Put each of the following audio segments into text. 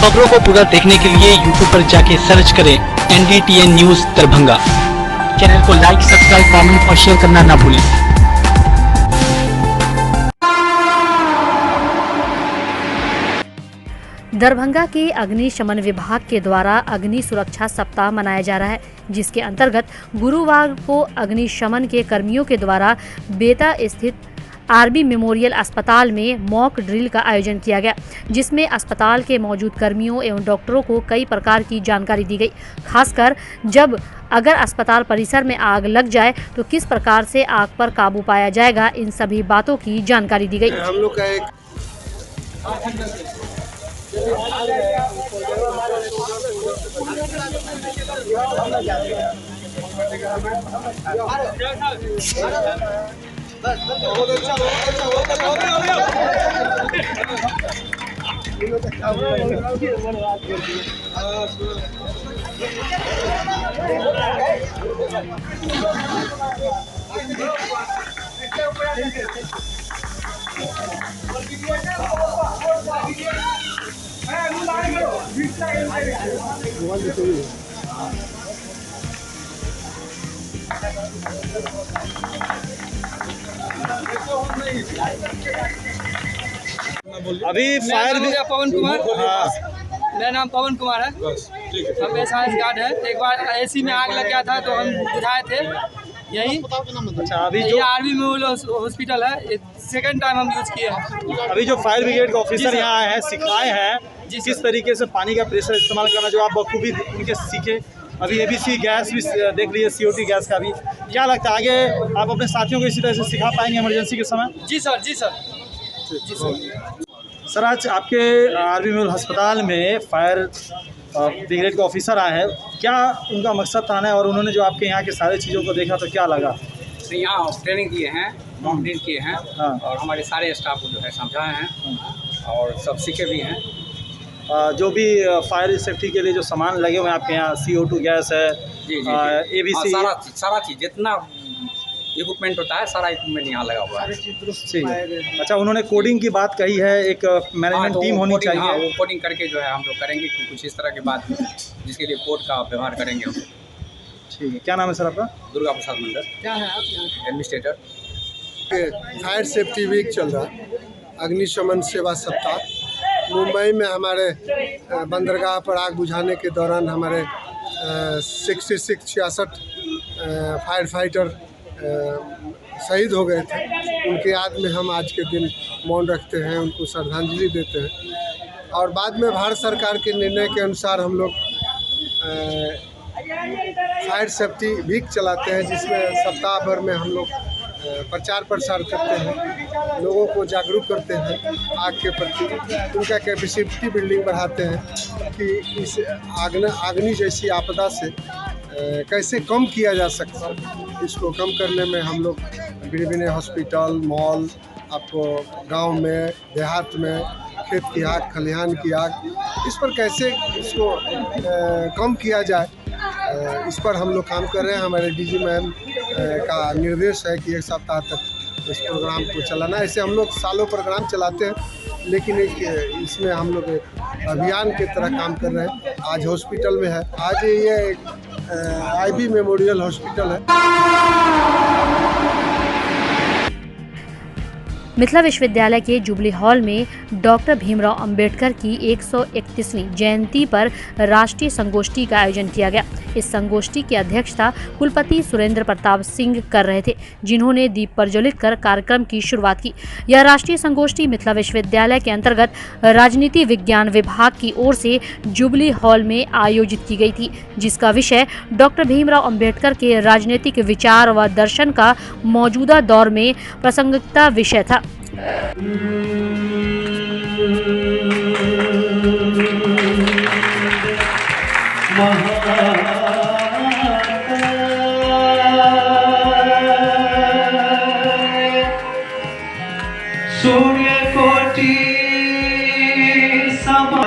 खबरों को पूरा देखने के लिए YouTube पर जाके सर्च करें NDTN न्यूज दरभंगा। चैनल को लाइक, सब्सक्राइब, कमेंट और शेयर करना ना भूलें। दरभंगा के अग्निशमन विभाग के द्वारा अग्नि सुरक्षा सप्ताह मनाया जा रहा है, जिसके अंतर्गत गुरुवार को अग्निशमन के कर्मियों के द्वारा बेता स्थित आरबी मेमोरियल अस्पताल में मॉक ड्रिल का आयोजन किया गया, जिसमें अस्पताल के मौजूद कर्मियों एवं डॉक्टरों को कई प्रकार की जानकारी दी गई। खासकर जब अगर अस्पताल परिसर में आग लग जाए तो किस प्रकार से आग पर काबू पाया जाएगा, इन सभी बातों की जानकारी दी गई। हम लोग का एक अभी फायर भी पवन कुमार। हाँ मेरा नाम पवन कुमार है। हम एसआईएस गार्ड है। एक बार एसी में आग लग गया था तो हम बुझाए थे यही। अच्छा, अभी जो आरबी मेमोरियल हॉस्पिटल है, सेकंड टाइम हम यूज किए हैं। अभी जो फायर ब्रिगेड के ऑफिसर यहाँ आए हैं, सिखाए हैं जी किस तरीके से पानी का प्रेशर इस्तेमाल करना, जो आप बखूबी उनके सीखे। अभी एबीसी गैस भी देख लीजिए, सीओटी गैस का भी। क्या लगता है आगे आप अपने साथियों को इसी तरह से सिखा पाएंगे इमरजेंसी के समय? जी सर, जी सर, जी सर। सर, आज आपके आरबी मेमोरियल अस्पताल में फायर ब्रिगेड के ऑफिसर आए हैं, क्या उनका मकसद था ना, और उन्होंने जो आपके यहाँ के सारे चीज़ों को देखा तो क्या लगा? तो यहाँ ट्रेनिंग किए हैं, मॉक ड्रिल किए हैं, हाँ। और हमारे सारे स्टाफ को जो है समझाए हैं और सब सीखे भी हैं। जो भी फायर सेफ्टी के लिए जो सामान लगे हुए हैं आपके यहाँ, CO2 गैस है, जी जी, एबीसी, सारा चीज़ जितना इक्विपमेंट होता है सारा इक्विपमेंट यहाँ लगा हुआ है। ठीक। अच्छा, उन्होंने कोडिंग की बात कही है, एक मैनेजमेंट टीम होनी चाहिए। हाँ, वो कोडिंग करके जो है हम लोग करेंगे कुछ इस तरह की बात, जिसके लिए कोड का व्यवहार करेंगे हम। ठीक है, क्या नाम है सर आपका? दुर्गा प्रसाद मंडल। क्या है आप यहाँ? एडमिनिस्ट्रेटर। फायर सेफ्टी वीक चल रहा है, अग्निशमन सेवा सप्ताह। मुंबई में हमारे बंदरगाह पर आग बुझाने के दौरान हमारे 66 फायर फाइटर शहीद हो गए थे। उनके याद में हम आज के दिन मौन रखते हैं, उनको श्रद्धांजलि देते हैं। और बाद में भारत सरकार के निर्णय के अनुसार हम लोग फायर सेफ्टी वीक चलाते हैं, जिसमें सप्ताह भर में हम लोग प्रचार प्रसार करते हैं, लोगों को जागरूक करते हैं आग के प्रति, उनका कैपेसिटी बिल्डिंग बढ़ाते हैं कि इस अग्नि जैसी आपदा से कैसे कम किया जा सकता है। इसको कम करने में हम लोग विभिन्न हॉस्पिटल, मॉल, आपको गांव में, देहात में खेत की आग, खलिहान की आग, इस पर कैसे इसको कम किया जाए, इस पर हम लोग काम कर रहे हैं। हमारे डीजी मैम का निर्देश है कि एक सप्ताह तक इस प्रोग्राम को चलाना। ऐसे हम लोग सालों प्रोग्राम चलाते हैं, लेकिन इसमें हम लोग एक अभियान की तरह काम कर रहे हैं। आज हॉस्पिटल में है, आज ये एक आरबी मेमोरियल हॉस्पिटल है। मिथिला विश्वविद्यालय के जुबली हॉल में डॉक्टर भीमराव अंबेडकर की 131वीं जयंती पर राष्ट्रीय संगोष्ठी का आयोजन किया गया। इस संगोष्ठी की अध्यक्षता कुलपति सुरेंद्र प्रताप सिंह कर रहे थे, जिन्होंने दीप प्रज्वलित कर कार्यक्रम की शुरुआत की। यह राष्ट्रीय संगोष्ठी मिथिला विश्वविद्यालय के अंतर्गत राजनीति विज्ञान विभाग की ओर से जुबली हॉल में आयोजित की गई थी, जिसका विषय डॉक्टर भीमराव अंबेडकर के राजनीतिक विचार व दर्शन का मौजूदा दौर में प्रासंगिकता विषय था। सूर्य कोटि समा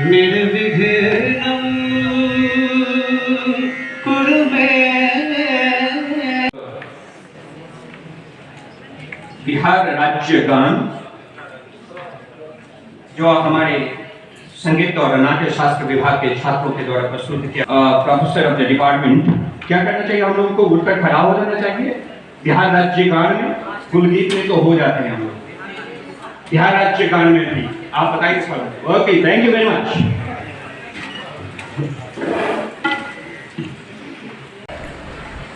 निर्विघ्नं कुरु मे। बिहार राज्य गान जो हमारे संगीत और नाट्य शास्त्र विभाग के छात्रों के द्वारा प्रस्तुत किया। प्रोफेसर ऑफ द डिपार्टमेंट, क्या करना चाहिए हम लोगों को? उठकर खड़ा हो जाना चाहिए। बिहार राज्य गान में, कुल गीत में तो हो जाते हैं हम लोग, बिहार राज्य गान में भी आप बताइए sir. Okay, thank you very much.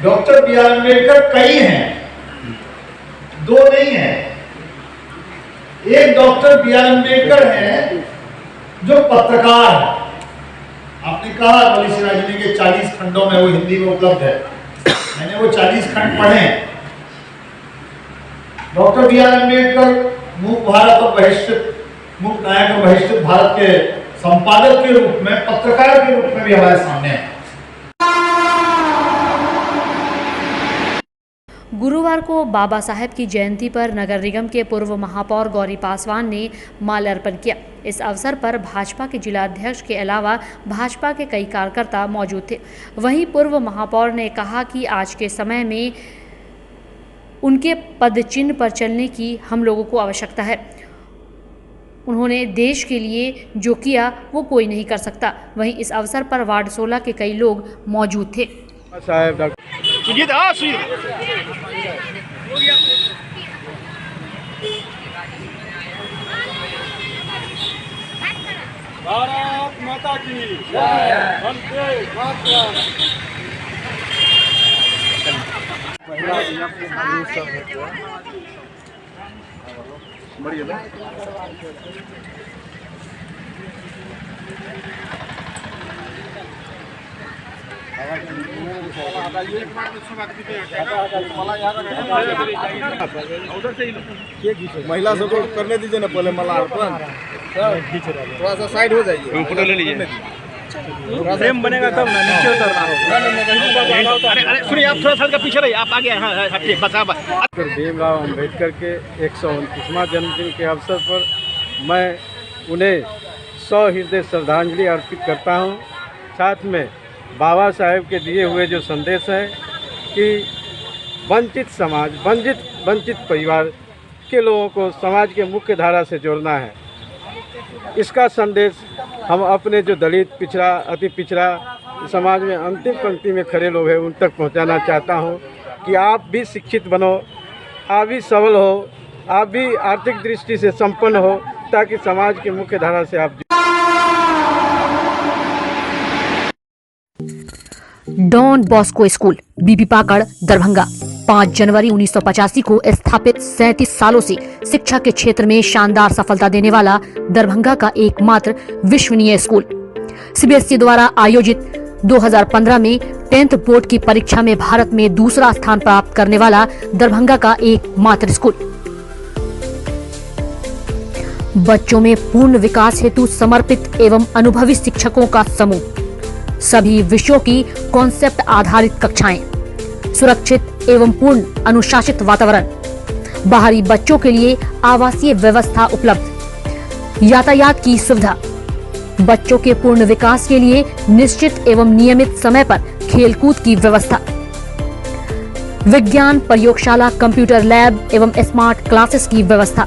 Doctor B R Ambedkar कई हैं, दो नहीं है। एक डॉक्टर बी आर अम्बेडकर हैं जो पत्रकार है। आपने कहा मौली सिन्हा जी ने कि 40 खंडों में वो हिंदी में उपलब्ध है। मैंने वो 40 खंड पढ़े। डॉक्टर बी आर अम्बेडकर मूक भारत और बहिष्कृत, मूक नायक और बहिष्कृत भारत के संपादक के रूप में, पत्रकार के रूप में भी हमारे सामने है। गुरुवार को बाबा साहेब की जयंती पर नगर निगम के पूर्व महापौर गौरी पासवान ने माल्यार्पण किया। इस अवसर पर भाजपा के जिलाध्यक्ष के अलावा भाजपा के कई कार्यकर्ता मौजूद थे। वहीं पूर्व महापौर ने कहा कि आज के समय में उनके पदचिन्ह पर चलने की हम लोगों को आवश्यकता है। उन्होंने देश के लिए जो किया वो कोई नहीं कर सकता। वहीं इस अवसर पर वार्ड 16 के कई लोग मौजूद थे। भारत माता की जय। वंदे मातरम। महिला सबको करने दीजिए ना पहले माल्यार्पण। थोड़ा सा साइड हो जाइए, फोटो ले लीजिए। फ्रेम बनेगा तब ना, नीचे उतरना होगा। अरे सुनिए, आप थोड़ा सा पीछे रहिए, आप आगे। हाँ, हटिए, बस आप। डॉक्टर भीमराव अम्बेडकर के 129वां जन्मदिन के अवसर पर मैं उन्हें 100 हृदय श्रद्धांजलि अर्पित करता हूं। साथ में बाबा साहेब के दिए हुए जो संदेश है कि वंचित समाज, वंचित परिवार के लोगों को समाज के मुख्य धारा से जोड़ना है, इसका संदेश हम अपने जो दलित, पिछड़ा, अति पिछड़ा समाज में अंतिम पंक्ति में खड़े लोग हैं उन तक पहुंचाना चाहता हूं कि आप भी शिक्षित बनो, आप भी सबल हो, आप भी आर्थिक दृष्टि से संपन्न हो, ताकि समाज के मुख्य धारा से आप। डॉन बॉस्को स्कूल, बीबी पाकड़, दरभंगा। 5 जनवरी 1985 को स्थापित 37 सालों से शिक्षा के क्षेत्र में शानदार सफलता देने वाला दरभंगा का एकमात्र विश्वसनीय स्कूल। सीबीएसई द्वारा आयोजित 2015 में 10th बोर्ड की परीक्षा में भारत में दूसरा स्थान प्राप्त करने वाला दरभंगा का एकमात्र स्कूल। बच्चों में पूर्ण विकास हेतु समर्पित एवं अनुभवी शिक्षकों का समूह, सभी विषयों की कॉन्सेप्ट आधारित कक्षाएं, सुरक्षित एवं पूर्ण अनुशासित वातावरण, बाहरी बच्चों के लिए आवासीय व्यवस्था उपलब्ध, यातायात की सुविधा, बच्चों के पूर्ण विकास के लिए निश्चित एवं नियमित समय पर खेलकूद की व्यवस्था, विज्ञान प्रयोगशाला, कंप्यूटर लैब एवं स्मार्ट क्लासेस की व्यवस्था,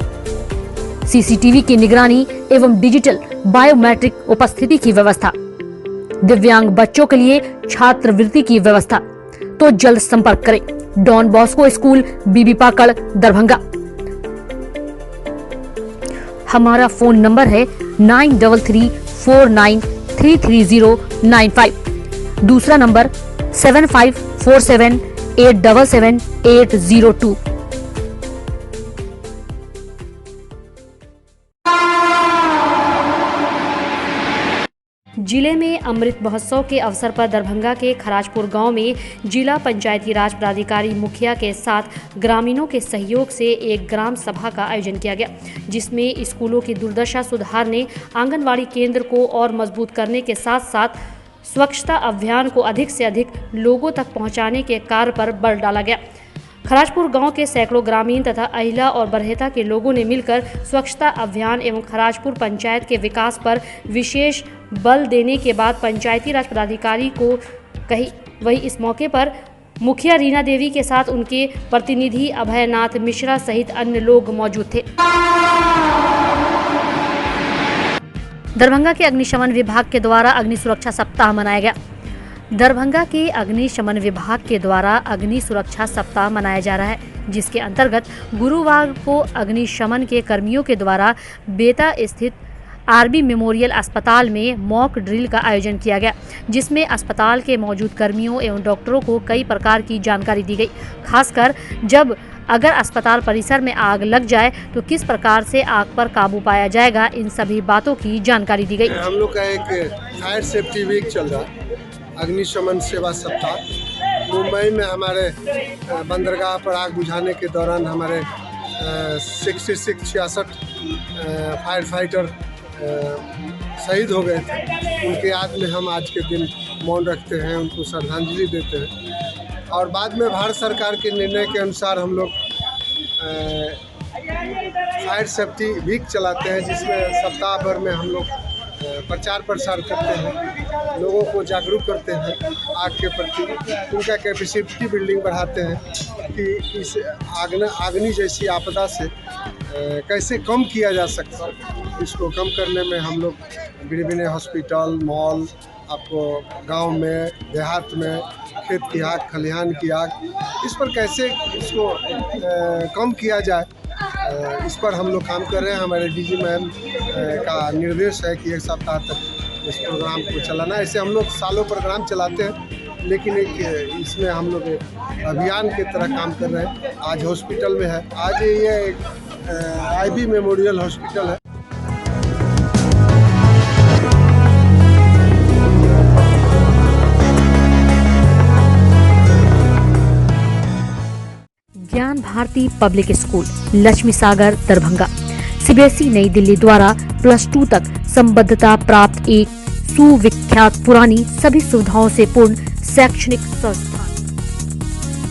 सीसीटीवी की निगरानी एवं डिजिटल बायोमेट्रिक उपस्थिति की व्यवस्था, दिव्यांग बच्चों के लिए छात्रवृत्ति की व्यवस्था। तो जल्द संपर्क करें। डॉन बॉस्को स्कूल, बीबी पाकड़, दरभंगा। हमारा फोन नंबर है 9334933095। दूसरा नंबर 7547877802। जिले में अमृत महोत्सव के अवसर पर दरभंगा के खराजपुर गांव में जिला पंचायती राज पदाधिकारी मुखिया के साथ ग्रामीणों के सहयोग से एक ग्राम सभा का आयोजन किया गया, जिसमें स्कूलों की दुर्दशा सुधारने, आंगनवाड़ी केंद्र को और मजबूत करने के साथ साथ स्वच्छता अभियान को अधिक से अधिक लोगों तक पहुंचाने के कार्य पर बल डाला गया। खराजपुर गांव के सैकड़ों ग्रामीण तथा अहिला और बरहेता के लोगों ने मिलकर स्वच्छता अभियान एवं खराजपुर पंचायत के विकास पर विशेष बल देने के बाद पंचायती राज पदाधिकारी को कही। वहीं इस मौके पर मुखिया रीना देवी के साथ उनके प्रतिनिधि अभयनाथ मिश्रा सहित अन्य लोग मौजूद थे। दरभंगा के अग्निशमन विभाग के द्वारा अग्नि सुरक्षा सप्ताह मनाया गया। दरभंगा के अग्निशमन विभाग के द्वारा अग्नि सुरक्षा सप्ताह मनाया जा रहा है, जिसके अंतर्गत गुरुवार को अग्निशमन के कर्मियों के द्वारा बेता स्थित आरबी मेमोरियल अस्पताल में मॉक ड्रिल का आयोजन किया गया, जिसमें अस्पताल के मौजूद कर्मियों एवं डॉक्टरों को कई प्रकार की जानकारी दी गई। खासकर जब अगर अस्पताल परिसर में आग लग जाए तो किस प्रकार से आग पर काबू पाया जाएगा, इन सभी बातों की जानकारी दी गई। हम लोग का एक फायर सेफ्टी वीक चल रहा है, अग्निशमन सेवा सप्ताह। मुंबई में हमारे बंदरगाह पर आग बुझाने के दौरान हमारे 66 फायर फाइटर शहीद हो गए थे। उनके याद में हम आज के दिन मौन रखते हैं, उनको श्रद्धांजलि देते हैं। और बाद में भारत सरकार के निर्णय के अनुसार हम लोग फायर सेफ्टी वीक चलाते हैं, जिसमें सप्ताह भर में हम लोग प्रचार प्रसार करते हैं, लोगों को जागरूक करते हैं आग के प्रति, उनका कैपेसिटी बिल्डिंग बढ़ाते हैं कि इस अग्नि जैसी आपदा से कैसे कम किया जा सकता है। इसको कम करने में हम लोग विभिन्न हॉस्पिटल, मॉल, आपको गांव में, देहात में खेत की आग, खलिहान की आग, इस पर कैसे इसको कम किया जाए, इस पर हम लोग काम कर रहे हैं। हमारे डीजी मैम का निर्देश है कि एक सप्ताह तक इस प्रोग्राम को चलाना। ऐसे हम लोग सालों प्रोग्राम चलाते हैं, लेकिन एक इसमें हम लोग एक अभियान की तरह काम कर रहे हैं। आज हॉस्पिटल में है, आज ये एक आरबी मेमोरियल हॉस्पिटल है। ज्ञान भारती पब्लिक स्कूल, लक्ष्मी सागर, दरभंगा सीबीएसई नई दिल्ली द्वारा +2 तक संबद्धता प्राप्त एक सुविख्यात पुरानी सभी सुविधाओं से पूर्ण शैक्षणिक संस्थान।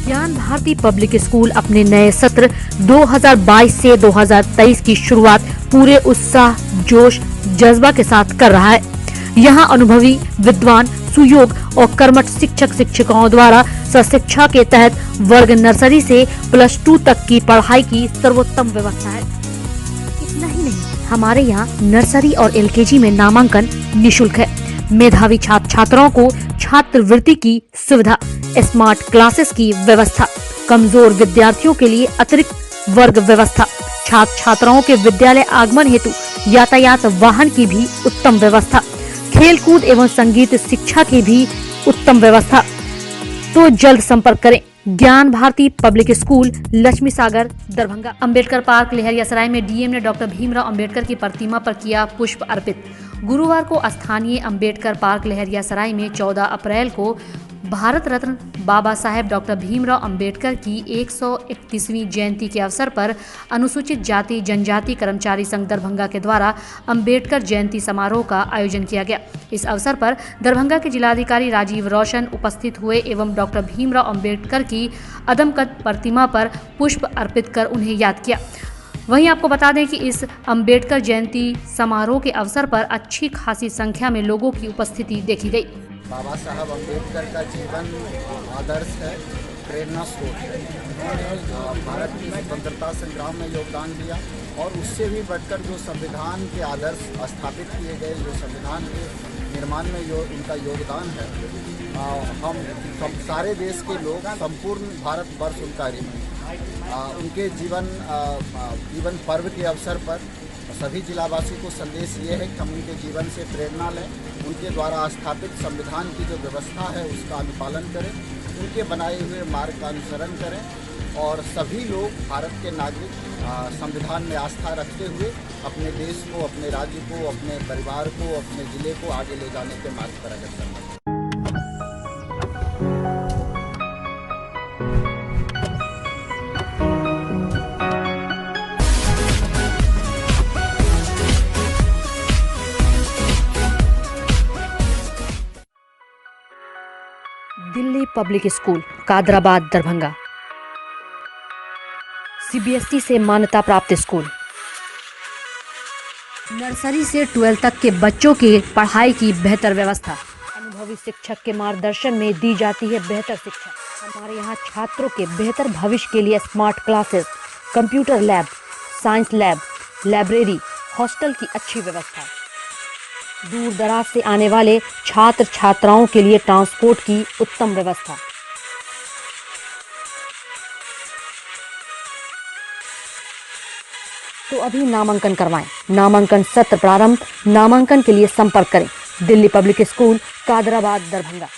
ज्ञान भारती पब्लिक स्कूल अपने नए सत्र 2022 से 2023 की शुरुआत पूरे उत्साह, जोश, जज्बा के साथ कर रहा है। यहाँ अनुभवी, विद्वान, सुयोग और कर्मठ शिक्षक शिक्षिकाओं द्वारा सशिक्षा के तहत वर्ग नर्सरी से +2 तक की पढ़ाई की सर्वोत्तम व्यवस्था है। इतना ही नहीं, हमारे यहाँ नर्सरी और एलकेजी में नामांकन निःशुल्क है। मेधावी छात्र छात्राओं को छात्रवृत्ति की सुविधा, स्मार्ट क्लासेस की व्यवस्था, कमजोर विद्यार्थियों के लिए अतिरिक्त वर्ग व्यवस्था, छात्र छात्राओं के विद्यालय आगमन हेतु यातायात वाहन की भी उत्तम व्यवस्था, खेलकूद एवं संगीत शिक्षा की भी उत्तम व्यवस्था। तो जल्द संपर्क करें ज्ञान भारती पब्लिक स्कूल, लक्ष्मी सागर, दरभंगा। अंबेडकर पार्क, लहरियासराय में डीएम ने डॉक्टर भीमराव अंबेडकर की प्रतिमा पर किया पुष्प अर्पित। गुरुवार को स्थानीय अंबेडकर पार्क लहरियासराय में 14 अप्रैल को भारत रत्न बाबा साहेब डॉक्टर भीमराव अंबेडकर की 131वीं जयंती के अवसर पर अनुसूचित जाति जनजाति कर्मचारी संघ दरभंगा के द्वारा अंबेडकर जयंती समारोह का आयोजन किया गया। इस अवसर पर दरभंगा के जिलाधिकारी राजीव रोशन उपस्थित हुए एवं डॉक्टर भीमराव अंबेडकर की अदमकद प्रतिमा पर पुष्प अर्पित कर उन्हें याद किया। वहीं आपको बता दें कि इस अंबेडकर जयंती समारोह के अवसर पर अच्छी खासी संख्या में लोगों की उपस्थिति देखी गई। बाबा साहब अम्बेडकर का जीवन आदर्श है, प्रेरणा स्रोत है। उन्होंने भारत की स्वतंत्रता संग्राम में योगदान दिया और उससे भी बढ़कर जो संविधान के आदर्श स्थापित किए गए, जो संविधान के निर्माण में उनका योगदान है, हम सारे देश के लोग, संपूर्ण भारतवर्ष उनका ऋणी। उनके जीवन पर्व के अवसर पर सभी जिलावासी को संदेश ये है कि हम उनके जीवन से प्रेरणा लें, उनके द्वारा स्थापित संविधान की जो व्यवस्था है उसका अनुपालन करें, उनके बनाए हुए मार्ग का अनुसरण करें और सभी लोग भारत के नागरिक संविधान में आस्था रखते हुए अपने देश को, अपने राज्य को, अपने परिवार को, अपने ज़िले को आगे ले जाने के मार्ग पर अग्रसर करें। Delhi public school, Kadrabad, Darbhanga CBSE से मान्यता प्राप्त स्कूल। नर्सरी से 12 तक के बच्चों की पढ़ाई की बेहतर व्यवस्था। अनुभवी शिक्षक के मार्गदर्शन में दी जाती है बेहतर शिक्षा। हमारे यहाँ छात्रों के बेहतर भविष्य के लिए smart classes, computer lab, science lab, library, hostel की अच्छी व्यवस्था। दूर दराज से आने वाले छात्र छात्राओं के लिए ट्रांसपोर्ट की उत्तम व्यवस्था। तो अभी नामांकन करवाएं। नामांकन सत्र प्रारंभ। नामांकन के लिए संपर्क करें Delhi public school, Kadrabad, Darbhanga.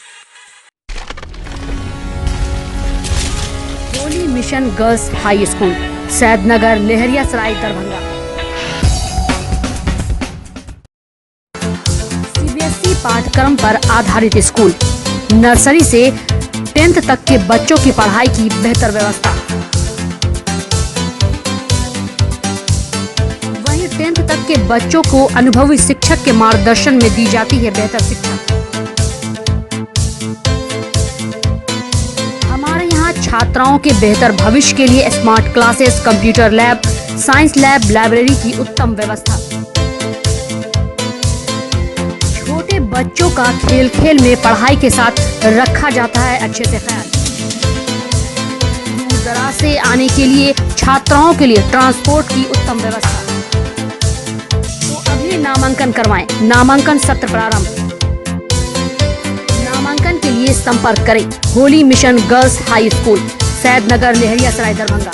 Holy mission girls high school, Saidnagar, Laheriasarai, Darbhanga. CBSE पाठ्यक्रम पर आधारित स्कूल, नर्सरी से 10th तक के बच्चों की पढ़ाई की बेहतर व्यवस्था। वहीं 10th तक के बच्चों को अनुभवी शिक्षक के मार्गदर्शन में दी जाती है बेहतर शिक्षा। हमारे यहाँ छात्राओं के बेहतर भविष्य के लिए smart classes, computer lab, science lab, library की उत्तम व्यवस्था। छोटे बच्चों का खेल खेल में पढ़ाई के साथ रखा जाता है अच्छे से ख्याल। दूर दराज से आने के लिए छात्राओं के लिए ट्रांसपोर्ट की उत्तम व्यवस्था। तो अभी नामांकन करवाएं। नामांकन सत्र प्रारंभ। नामांकन के लिए संपर्क करें Holi mission girls high school, Saidnagar, Laheriasarai, Darbhanga.